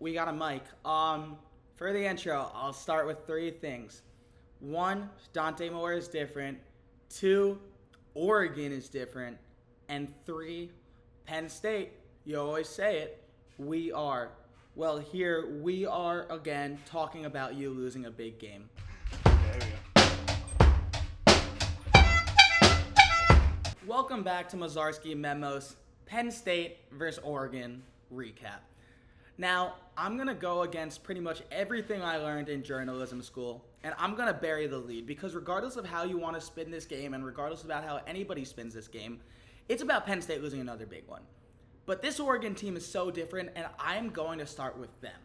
we got a mic. For the intro, I'll start with three things. One, Dante Moore is different. Two, Oregon is different. And three, Penn State, you always say it, we are. Well, here we are again talking about you losing a big game. Welcome back to Mazarski Memos, Penn State versus Oregon recap. Now, I'm going to go against pretty much everything I learned in journalism school, and I'm going to bury the lead because regardless of how you want to spin this game and regardless about how anybody spins this game, it's about Penn State losing another big one. But this Oregon team is so different, and I'm going to start with them.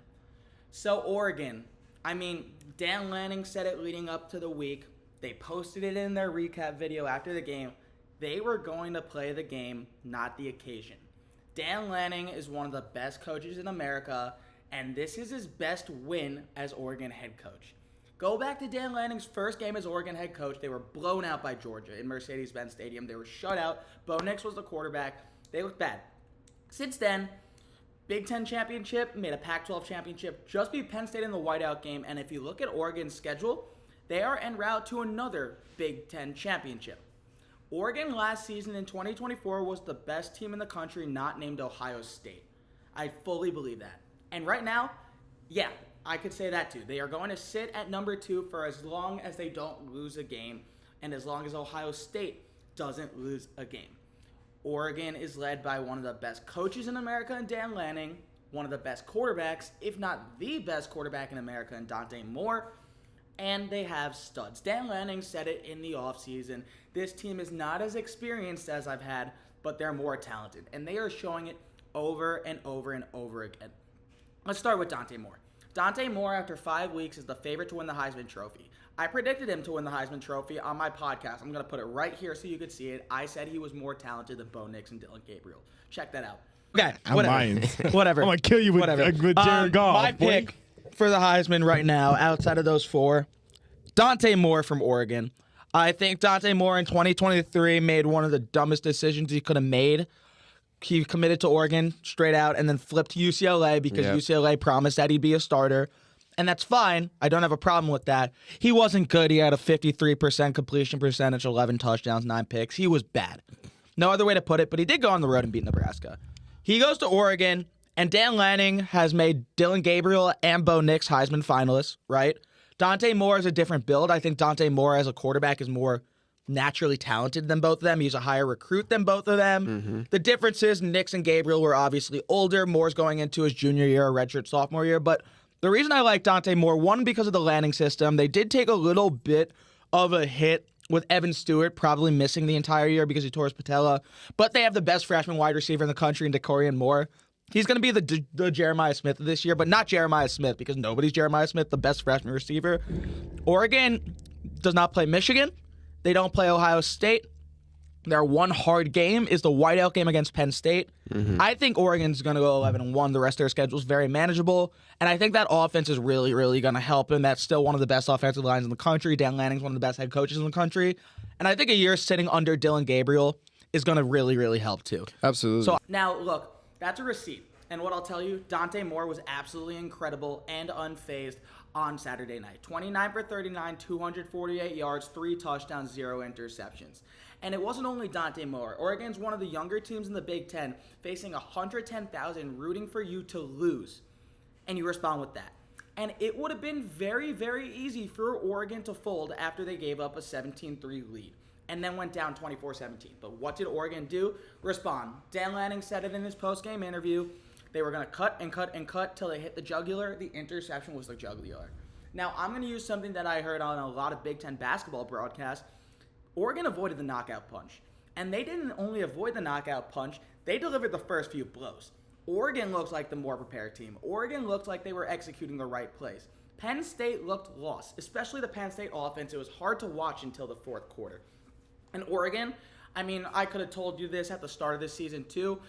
So Oregon, Dan Lanning said it leading up to the week. They posted it in their recap video after the game. They were going to play the game, not the occasion. Dan Lanning is one of the best coaches in America, and this is his best win as Oregon head coach. Go back to Dan Lanning's first game as Oregon head coach. They were blown out by Georgia in Mercedes-Benz Stadium. They were shut out. Bo Nix was the quarterback. They looked bad. Since then, Big Ten championship, made a Pac-12 championship, just beat Penn State in the whiteout game, and if you look at Oregon's schedule, they are en route to another Big Ten championship. Oregon last season in 2024 was the best team in the country not named Ohio State. I fully believe that. And right now, yeah, I could say that too. They are going to sit at number 2 for as long as they don't lose a game and as long as Ohio State doesn't lose a game. Oregon is led by one of the best coaches in America in Dan Lanning, one of the best quarterbacks, if not the best quarterback in America in Dante Moore, and they have studs. Dan Lanning said it in the offseason. This team is not as experienced as I've had, but they're more talented. And they are showing it over and over and over again. Let's start with Dante Moore. Dante Moore, after 5 weeks, is the favorite to win the Heisman Trophy. I predicted him to win the Heisman Trophy on my podcast. I'm going to put it right here so you could see it. I said he was more talented than Bo Nix and Dylan Gabriel. Check that out. Okay, whatever. I'm going to kill you with Jared Goff. My pick for the Heisman right now, outside of those four, Dante Moore from Oregon. I think Dante Moore in 2023 made one of the dumbest decisions he could have made. He committed to Oregon straight out and then flipped to UCLA because UCLA promised that he'd be a starter. And that's fine. I don't have a problem with that. He wasn't good. He had a 53% completion percentage, 11 touchdowns, 9 picks. He was bad. No other way to put it, but he did go on the road and beat Nebraska. He goes to Oregon, and Dan Lanning has made Dylan Gabriel and Bo Nix Heisman finalists, right? Dante Moore is a different build. I think Dante Moore as a quarterback is more naturally talented than both of them. He's a higher recruit than both of them. Mm-hmm. The difference is Nix and Gabriel were obviously older. Moore's going into his junior year, a redshirt sophomore year. But the reason I like Dante Moore, one, because of the Lanning system. They did take a little bit of a hit with Evan Stewart probably missing the entire year because he tore his patella. But they have the best freshman wide receiver in the country in DeCorian Moore. He's going to be the Jeremiah Smith of this year, but not Jeremiah Smith because nobody's Jeremiah Smith, the best freshman receiver. Oregon does not play Michigan. They don't play Ohio State. Their one hard game is the whiteout game against Penn State. Mm-hmm. I think Oregon's going to go 11-1. The rest of their schedule is very manageable. And I think that offense is really, really going to help him. That's still one of the best offensive lines in the country. Dan Lanning's one of the best head coaches in the country. And I think a year sitting under Dylan Gabriel is going to really, really help too. Absolutely. So now, look, that's a receipt. And what I'll tell you, Dante Moore was absolutely incredible and unfazed on Saturday night. 29 for 39, 248 yards, 3 touchdowns, 0 interceptions. And it wasn't only Dante Moore. Oregon's one of the younger teams in the Big Ten, facing 110,000 rooting for you to lose. And you respond with that. And it would have been very, very easy for Oregon to fold after they gave up a 17-3 lead and then went down 24-17. But what did Oregon do? Respond. Dan Lanning said it in his post-game interview. They were going to cut and cut and cut till they hit the jugular. The interception was the jugular. Now, I'm going to use something that I heard on a lot of Big Ten basketball broadcasts. Oregon avoided the knockout punch. And they didn't only avoid the knockout punch, they delivered the first few blows. Oregon looked like the more prepared team. Oregon looked like they were executing the right plays. Penn State looked lost, especially the Penn State offense. It was hard to watch until the fourth quarter. And Oregon, I could have told you this at the start of this season too.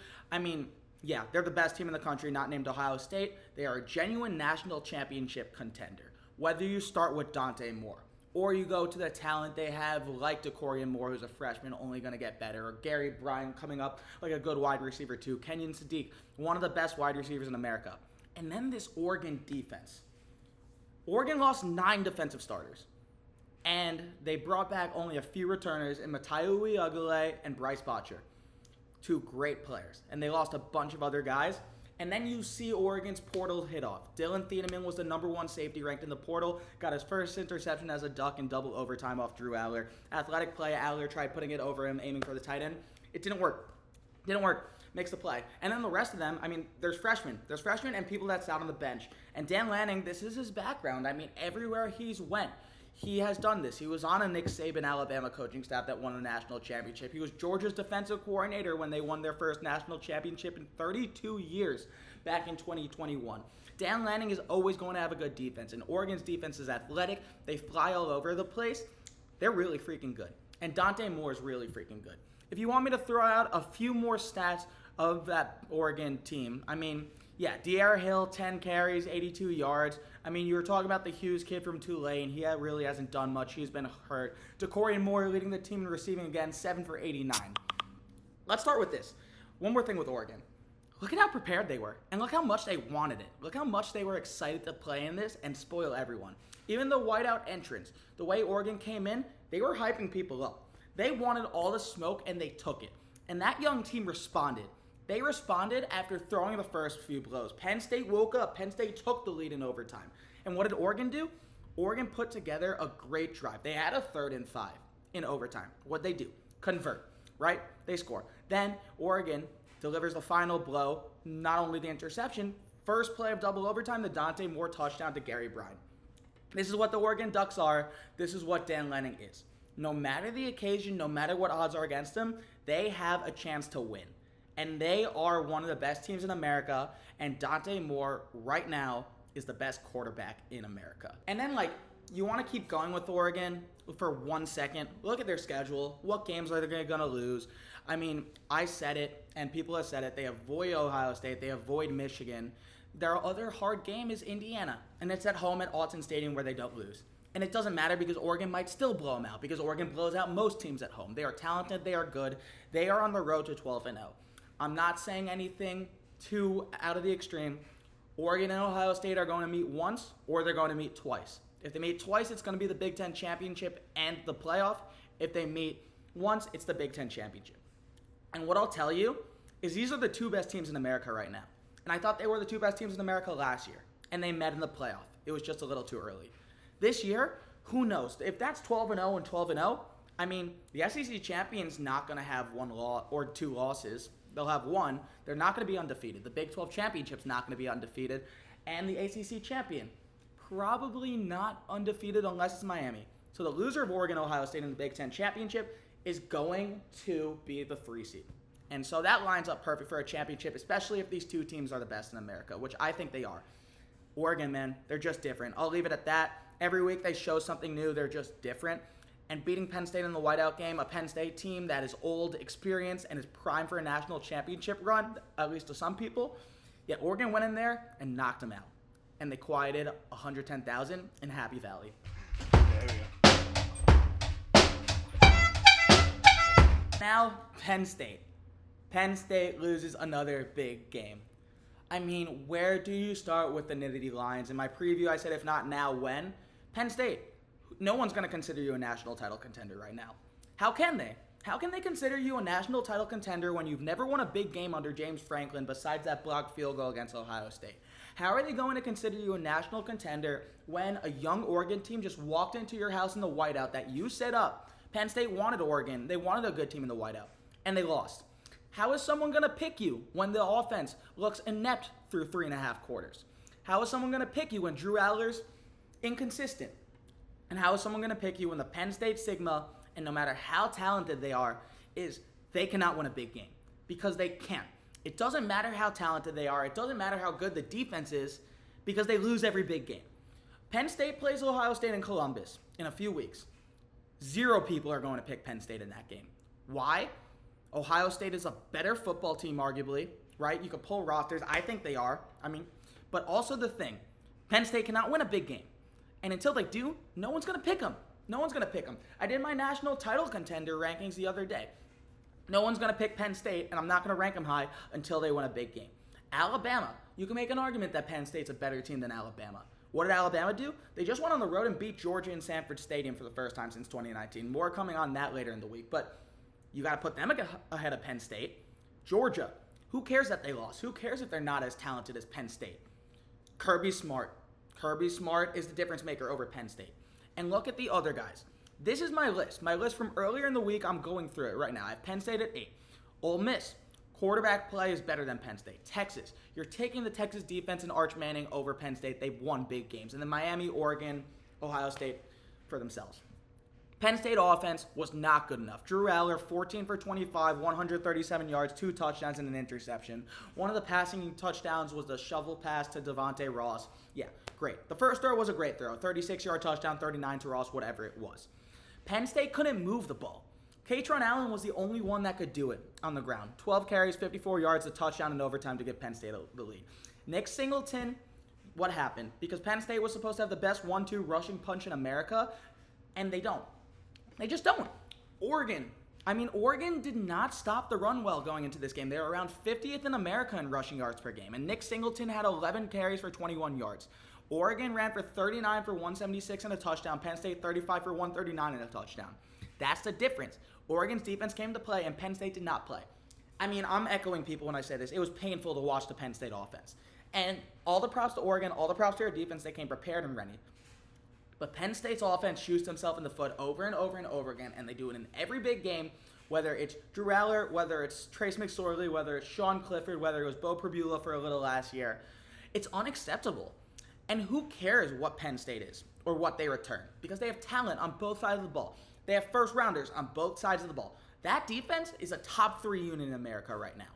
Yeah, they're the best team in the country, not named Ohio State. They are a genuine national championship contender. Whether you start with Dante Moore, or you go to the talent they have like DeCorian Moore, who's a freshman, only going to get better, or Gary Bryant coming up like a good wide receiver too, Kenyon Sadiq, one of the best wide receivers in America. And then this Oregon defense. Oregon lost 9 defensive starters. And they brought back only a few returners in Matayo Uiagalelei and Bryce Botcher. 2 great players. And they lost a bunch of other guys. And then you see Oregon's portal hit off. Dylan Thieneman was the #1 safety ranked in the portal. Got his first interception as a Duck in double overtime off Drew Aller. Athletic play, Aller tried putting it over him, aiming for the tight end. It didn't work. Makes the play. And then the rest of them, there's freshmen. There's freshmen and people that sat on the bench. And Dan Lanning, this is his background. Everywhere he's went, he has done this. He was on a Nick Saban Alabama coaching staff that won a national championship. He was Georgia's defensive coordinator when they won their first national championship in 32 years back in 2021. Dan Lanning is always going to have a good defense. And Oregon's defense is athletic. They fly all over the place. They're really freaking good. And Dante Moore is really freaking good. If you want me to throw out a few more stats of that Oregon team, De'Ara Hill, 10 carries, 82 yards. You were talking about the Hughes kid from Tulane. He really hasn't done much. He's been hurt. DeCorian Moore leading the team in receiving again, 7 for 89. Let's start with this. One more thing with Oregon. Look at how prepared they were, and look how much they wanted it. Look how much they were excited to play in this and spoil everyone. Even the whiteout entrance, the way Oregon came in, they were hyping people up. They wanted all the smoke, and they took it. And that young team responded. They responded after throwing the first few blows. Penn State woke up. Penn State took the lead in overtime. And what did Oregon do? Oregon put together a great drive. They had a 3rd and 5 in overtime. What'd they do? Convert, right? They score. Then Oregon delivers the final blow, not only the interception, first play of double overtime, the Dante Moore touchdown to Gary Bryant. This is what the Oregon Ducks are. This is what Dan Lanning is. No matter the occasion, no matter what odds are against them, they have a chance to win. And they are one of the best teams in America, and Dante Moore right now is the best quarterback in America. And then, you want to keep going with Oregon for 1 second. Look at their schedule. What games are they going to lose? I said it, and people have said it. They avoid Ohio State. They avoid Michigan. Their other hard game is Indiana, and it's at home at Autzen Stadium where they don't lose. And it doesn't matter because Oregon might still blow them out because Oregon blows out most teams at home. They are talented. They are good. They are on the road to 12-0. I'm not saying anything too out of the extreme. Oregon and Ohio State are going to meet once or they're going to meet twice. If they meet twice, it's going to be the Big Ten Championship and the playoff. If they meet once, it's the Big Ten Championship. And what I'll tell you is these are the 2 best teams in America right now. And I thought they were the 2 best teams in America last year. And they met in the playoff. It was just a little too early. This year, who knows? If that's 12-0 and 12-0, the SEC champion's not going to have 1 loss or 2 losses. They'll have 1. They're not going to be undefeated. The Big 12 championship's not going to be undefeated. And the ACC champion, probably not undefeated unless it's Miami. So the loser of Oregon-Ohio State in the Big Ten championship is going to be the 3 seed. And so that lines up perfect for a championship, especially if these 2 teams are the best in America, which I think they are. Oregon, man, they're just different. I'll leave it at that. Every week they show something new. They're just different. And beating Penn State in the whiteout game, a Penn State team that is old, experienced, and is primed for a national championship run, at least to some people, yet Oregon went in there and knocked them out. And they quieted 110,000 in Happy Valley. Now, Penn State. Penn State loses another big game. Where do you start with the Nittany Lions? In my preview, I said if not now, when? Penn State. No one's going to consider you a national title contender right now. How can they? How can they consider you a national title contender when you've never won a big game under James Franklin besides that blocked field goal against Ohio State? How are they going to consider you a national contender when a young Oregon team just walked into your house in the whiteout that you set up? Penn State wanted Oregon. They wanted a good team in the whiteout, and they lost. How is someone going to pick you when the offense looks inept through 3.5 quarters? How is someone going to pick you when Drew Aller's inconsistent? And how is someone going to pick you when the Penn State Sigma, and no matter how talented they are, is they cannot win a big game? Because they can't. It doesn't matter how talented they are. It doesn't matter how good the defense is because they lose every big game. Penn State plays Ohio State in Columbus in a few weeks. 0 people are going to pick Penn State in that game. Why? Ohio State is a better football team, arguably, right? You could pull rosters. I think they are. But also the thing, Penn State cannot win a big game. And until they do, no one's going to pick them. No one's going to pick them. I did my national title contender rankings the other day. No one's going to pick Penn State, and I'm not going to rank them high until they win a big game. Alabama, you can make an argument that Penn State's a better team than Alabama. What did Alabama do? They just went on the road and beat Georgia in Sanford Stadium for the first time since 2019. More coming on that later in the week, but you got to put them ahead of Penn State. Georgia, who cares that they lost? Who cares if they're not as talented as Penn State? Kirby Smart. Kirby Smart is the difference maker over Penn State. And look at the other guys. This is my list. My list from earlier in the week. I'm going through it right now. I have Penn State at 8. Ole Miss. Quarterback play is better than Penn State. Texas. You're taking the Texas defense and Arch Manning over Penn State. They've won big games. And then Miami, Oregon, Ohio State for themselves. Penn State offense was not good enough. Drew Aller, 14 for 25, 137 yards, 2 touchdowns, and an interception. One of the passing touchdowns was the shovel pass to Devontae Ross. Yeah, great. The first throw was a great throw. 36-yard touchdown, 39 to Ross, whatever it was. Penn State couldn't move the ball. Katron Allen was the only one that could do it on the ground. 12 carries, 54 yards, a touchdown in overtime to give Penn State the lead. Nick Singleton, what happened? Because Penn State was supposed to have the best 1-2 rushing punch in America, and they don't. They just don't. Oregon did not stop the run well going into this game. They were around 50th in America in rushing yards per game, and Nick Singleton had 11 carries for 21 yards. Oregon ran for 39 for 176 and a touchdown. Penn State 35 for 139 and a touchdown. That's the difference. Oregon's defense came to play, and Penn State did not play. I'm echoing people when I say this. It was painful to watch the Penn State offense. And all the props to Oregon, all the props to their defense. They came prepared and ready. But Penn State's offense shoots themselves in the foot over and over and over again, and they do it in every big game, whether it's Drew Aller, whether it's Trace McSorley, whether it's Sean Clifford, whether it was Bo Perbula for a little last year. It's unacceptable. And who cares what Penn State is or what they return? Because they have talent on both sides of the ball. They have first-rounders on both sides of the ball. That defense is a top 3 unit in America right now.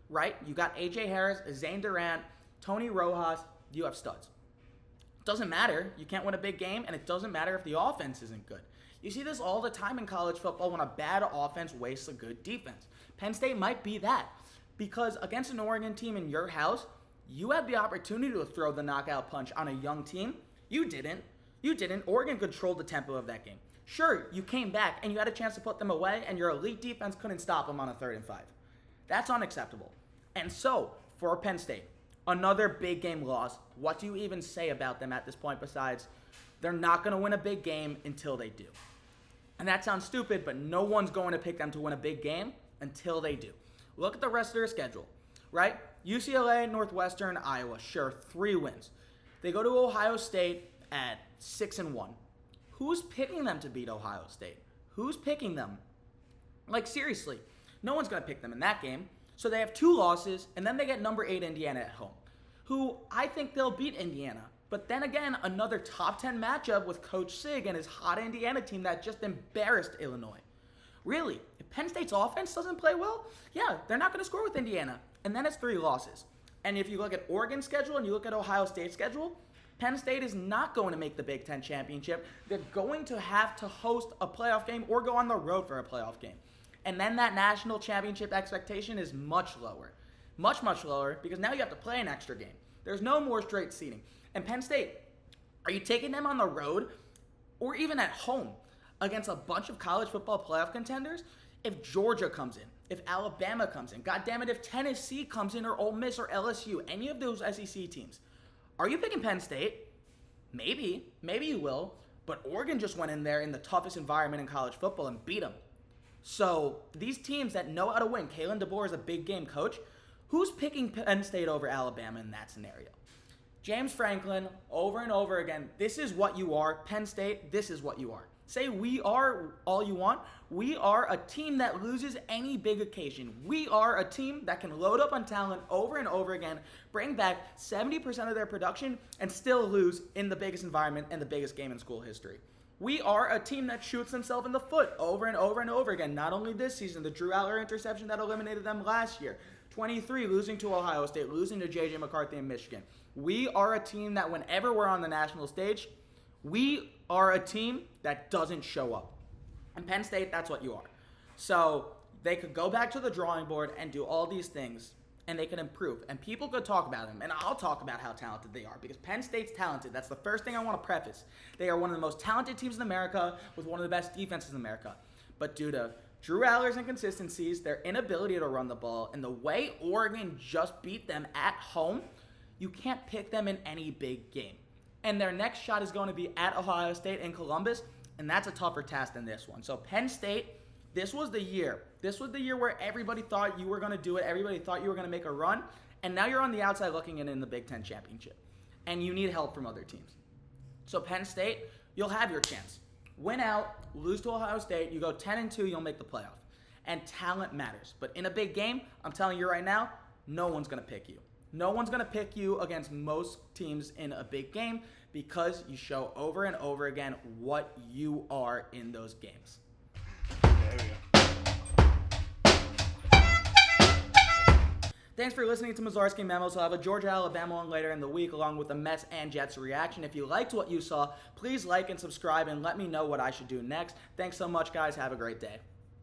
Right? You got A.J. Harris, Zane Durant, Tony Rojas. You have studs. Doesn't matter. You can't win a big game, and it doesn't matter if the offense isn't good. You see this all the time in college football when a bad offense wastes a good defense. Penn State might be that because against an Oregon team in your house, you had the opportunity to throw the knockout punch on a young team. You didn't. Oregon controlled the tempo of that game. Sure, you came back, and you had a chance to put them away, and your elite defense couldn't stop them on a 3rd and 5. That's unacceptable. And so, for Penn State, another big game loss. What do you even say about them at this point besides they're not going to win a big game until they do? And that sounds stupid, but no one's going to pick them to win a big game until they do. Look at the rest of their schedule, right? UCLA, Northwestern, Iowa, sure, 3 wins. They go to Ohio State at 6-1. Who's picking them to beat Ohio State? Who's picking them? Like, seriously, no one's going to pick them in that game. So they have 2 losses, and then they get number 8 Indiana at home, who I think they'll beat Indiana. But then again, another top 10 matchup with Coach Sig and his hot Indiana team that just embarrassed Illinois. Really, if Penn State's offense doesn't play well, yeah, they're not going to score with Indiana. And then it's 3 losses. And if you look at Oregon's schedule and you look at Ohio State's schedule, Penn State is not going to make the Big Ten championship. They're going to have to host a playoff game or go on the road for a playoff game. And then that national championship expectation is much lower. Much, much lower because now you have to play an extra game. There's no more straight seeding. And Penn State, are you taking them on the road or even at home against a bunch of college football playoff contenders? If Georgia comes in, if Alabama comes in, goddammit, if Tennessee comes in or Ole Miss or LSU, any of those SEC teams, are you picking Penn State? Maybe you will. But Oregon just went in there in the toughest environment in college football and beat them. So these teams that know how to win, Kalen DeBoer is a big game coach. Who's picking Penn State over Alabama in that scenario? James Franklin, over and over again, this is what you are. Penn State, this is what you are. Say we are all you want. We are a team that loses any big occasion. We are a team that can load up on talent over and over again, bring back 70% of their production, and still lose in the biggest environment and the biggest game in school history. We are a team that shoots themselves in the foot over and over and over again. Not only this season, the Drew Aller interception that eliminated them last year. 23, losing to Ohio State, losing to J.J. McCarthy in Michigan. We are a team that whenever we're on the national stage, we are a team that doesn't show up. And Penn State, that's what you are. So they could go back to the drawing board and do all these things, and they can improve. And people could talk about them, and I'll talk about how talented they are, because Penn State's talented. That's the first thing I want to preface. They are one of the most talented teams in America with one of the best defenses in America. But due to Drew Aller's inconsistencies, their inability to run the ball, and the way Oregon just beat them at home, you can't pick them in any big game. And their next shot is going to be at Ohio State in Columbus, and that's a tougher task than this one. So Penn State, this was the year. This was the year where everybody thought you were going to do it. Everybody thought you were going to make a run, and now you're on the outside looking in the Big Ten championship, and you need help from other teams. So Penn State, you'll have your chance. Win out, lose to Ohio State, you go 10-2, you'll make the playoff. And talent matters. But in a big game, I'm telling you right now, no one's going to pick you. No one's going to pick you against most teams in a big game because you show over and over again what you are in those games. There we go. Thanks for listening to Mazarski Memos. I'll have a Georgia-Alabama one later in the week along with the Mets and Jets reaction. If you liked what you saw, please like and subscribe and let me know what I should do next. Thanks so much, guys. Have a great day.